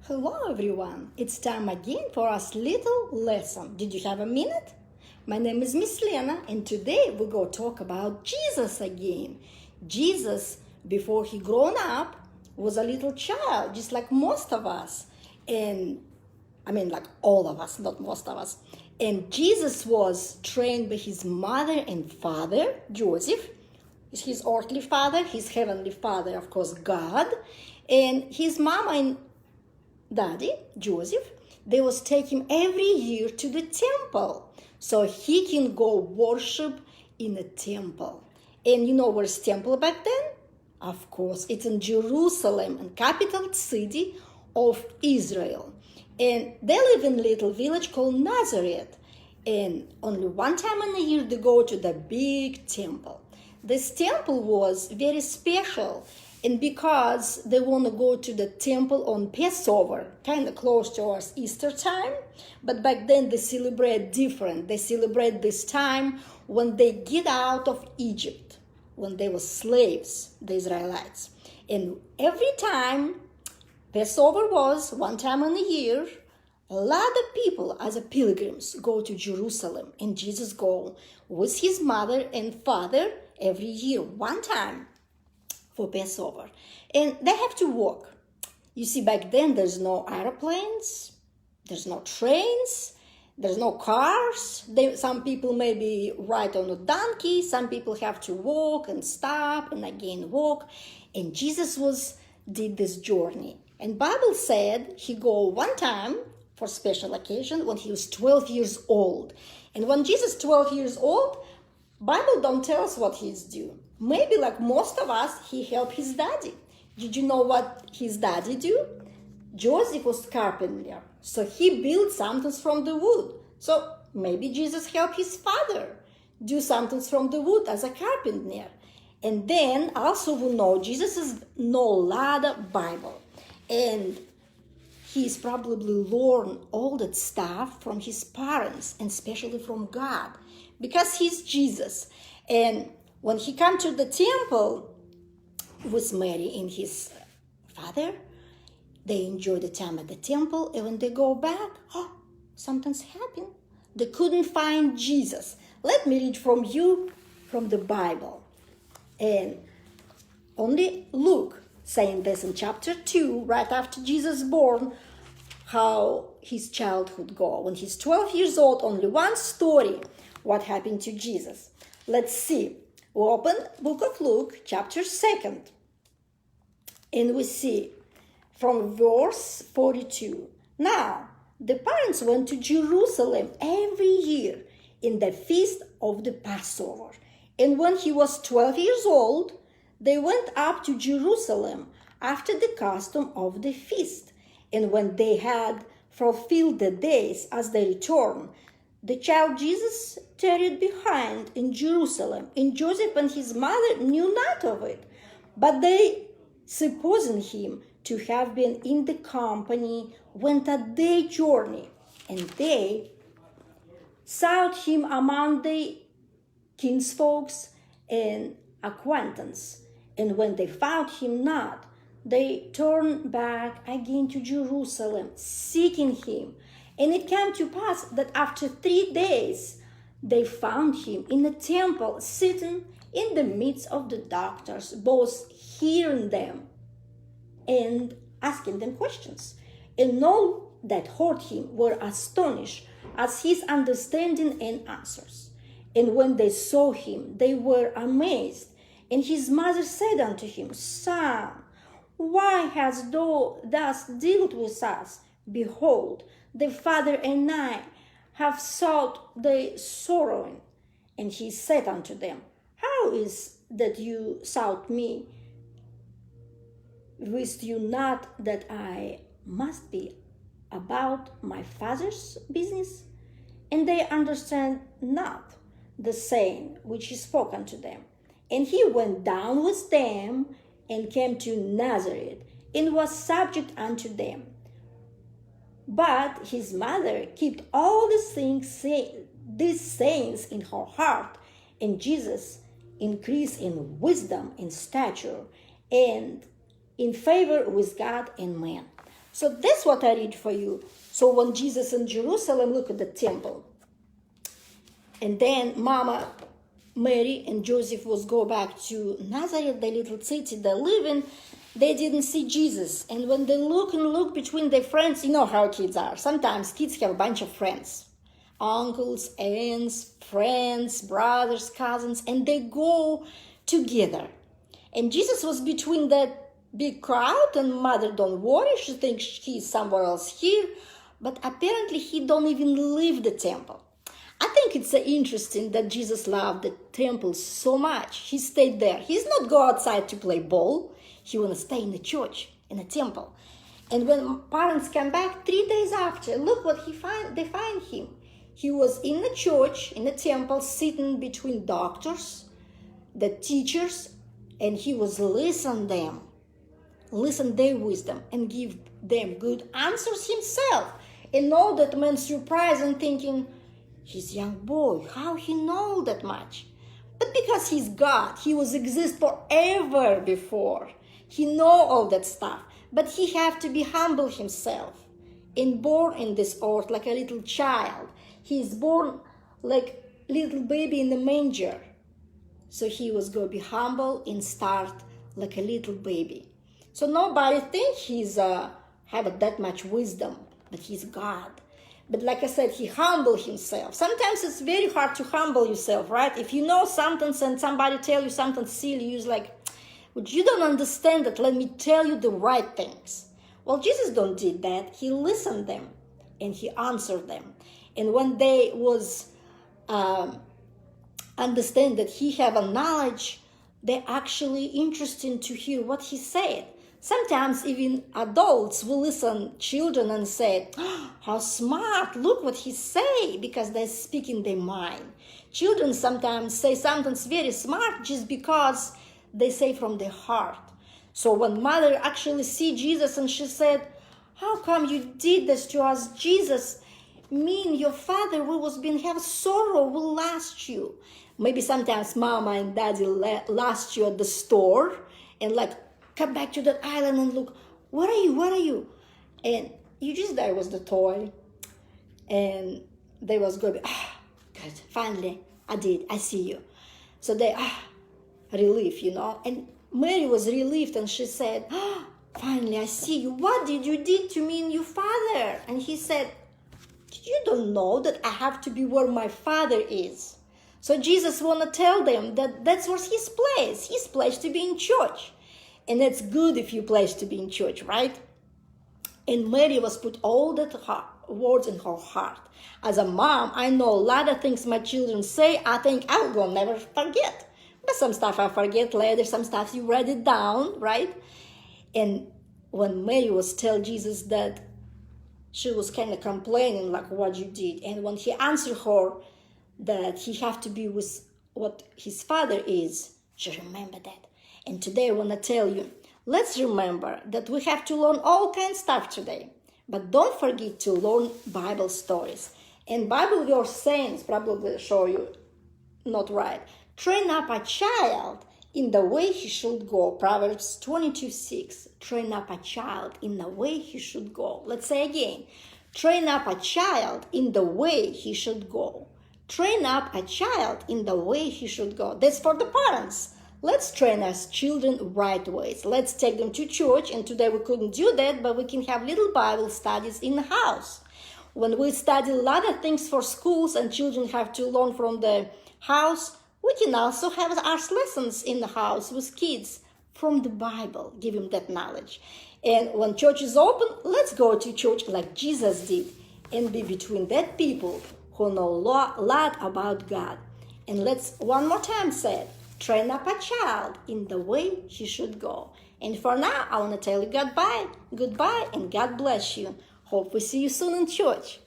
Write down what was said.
Hello everyone, it's time again for our little lesson. Did you have a minute? My name is Miss Lena and today we go talk about Jesus again. Jesus, before he grown up, was a little child, just like most of us. Like all of us, not most of us. And Jesus was trained by his mother and father, Joseph, his earthly father, his heavenly father, of course, God, and his mama and daddy, Joseph, they was take him every year to the temple so he can go worship in a temple. And you know where's temple back then? Of course, it's in Jerusalem, and capital city of Israel. And they live in a little village called Nazareth. And only one time in a year they go to the big temple. This temple was very special. And because they want to go to the temple on Passover, kind of close to our Easter time, but back then they celebrate different. They celebrate this time when they get out of Egypt, when they were slaves, the Israelites. And every time Passover was one time in a year, a lot of people as a pilgrims go to Jerusalem, and Jesus go with his mother and father every year, one time for Passover. And they have to walk. You see, back then there's no airplanes, there's no trains, there's no cars. Some people maybe ride on a donkey, some people have to walk and stop and again walk. And Jesus did this journey. And Bible said he go one time for special occasion when he was 12 years old. And when Jesus 12 years old, Bible don't tell us what he's doing. Maybe like most of us, he helped his daddy. Did you know what his daddy do? Joseph was carpenter, so he built something from the wood. So maybe Jesus helped his father do something from the wood as a carpenter. And then also we know Jesus know a lot of Bible. And he's probably learned all that stuff from his parents and especially from God because he's Jesus. And when he come to the temple with Mary and his father, they enjoy the time at the temple. And when they go back, something's happened. They couldn't find Jesus. Let me read from the Bible. And only Luke saying this in chapter 2, right after Jesus born, how his childhood go. When he's 12 years old, only one story, what happened to Jesus. Let's see. We open book of Luke, chapter 2, and we see from verse 42. Now, the parents went to Jerusalem every year in the feast of the Passover. And when he was 12 years old, they went up to Jerusalem after the custom of the feast. And when they had fulfilled the days as they returned, the child Jesus tarried behind in Jerusalem, and Joseph and his mother knew not of it. But they, supposing him to have been in the company, went a day journey, and they sought him among the kinsfolks and acquaintance. And when they found him not, they turned back again to Jerusalem, seeking him. And it came to pass that after 3 days, they found him in the temple, sitting in the midst of the doctors, both hearing them and asking them questions. And all that heard him were astonished at his understanding and answers. And when they saw him, they were amazed. And his mother said unto him, Son, why hast thou thus dealt with us? Behold, the father and I have sought thy sorrowing. And he said unto them, How is that you sought me? Wist you not that I must be about my father's business? And they understand not the saying which he spoke unto them. And he went down with them and came to Nazareth and was subject unto them. But his mother kept all these sayings in her heart, and Jesus increased in wisdom and stature and in favor with God and man. So that's what I read for you. So when Jesus in Jerusalem, look at the temple. And then Mama Mary and Joseph was go back to Nazareth, the little city they live in. They didn't see Jesus. And when they look and look between their friends, you know how kids are. Sometimes kids have a bunch of friends. Uncles, aunts, friends, brothers, cousins, and they go together. And Jesus was between that big crowd, and Mother, don't worry, she thinks he's somewhere else here. But apparently he don't even leave the temple. I think it's interesting that Jesus loved the temple so much. He stayed there. He's not go outside to play ball. He want to stay in the church, in the temple. And when parents come back 3 days after, look what they find him. He was in the church, in the temple, sitting between doctors, the teachers, and he was listen their wisdom, and give them good answers himself. And all that man surprised and thinking, he's young boy, how he know that much? But because he's God, he was exist forever before. He know all that stuff, but he have to be humble himself and born in this earth like a little child. He is born like little baby in the manger. So he was going to be humble and start like a little baby. So nobody think he's have that much wisdom, but he's God. But like I said, he humbled himself. Sometimes it's very hard to humble yourself, right? If you know something and somebody tell you something silly, you're like, but you don't understand that, let me tell you the right things. Well, Jesus don't did that. He listened them and he answered them. And when they was understand that he have a knowledge, they actually interested to hear what he said. Sometimes even adults will listen children and say, oh, how smart, look what he say, because they speak in their mind. Children sometimes say something very smart just because they say from their heart. So when mother actually see Jesus and she said, how come you did this to us, Jesus? Me and your father, we was been have sorrow, we lost you. Maybe sometimes mama and daddy lost you at the store and like, come back to that island and look, where are you? And you just, there was the toy. And they was going, good, finally, I see you. So they, relief, And Mary was relieved and she said, finally, I see you. What did you did to me and your father? And he said, you don't know that I have to be where my father is. So Jesus want to tell them that that's where his place to be in church. And it's good if you place to be in church, right? And Mary was put all that words in her heart. As a mom, I know a lot of things my children say, I think I will never forget. But some stuff I forget later, some stuff you write it down, right? And when Mary was tell Jesus that she was kind of complaining like what you did. And when he answered her that he have to be with what his father is, she remembered that. And today I want to tell you, let's remember that we have to learn all kinds of stuff today. But don't forget to learn Bible stories. And Bible verse sayings probably show you not right. Train up a child in the way he should go. Proverbs 22:6. Train up a child in the way he should go. Let's say again. Train up a child in the way he should go. Train up a child in the way he should go. That's for the parents. Let's train our children right ways. Let's take them to church. And today we couldn't do that, but we can have little Bible studies in the house. When we study a lot of things for schools and children have to learn from the house, we can also have our lessons in the house with kids from the Bible. Give them that knowledge. And when church is open, let's go to church like Jesus did and be between that people who know a lot about God. And let's one more time say it. Train up a child in the way he should go. And for now, I want to tell you goodbye, and God bless you. Hope we see you soon in church.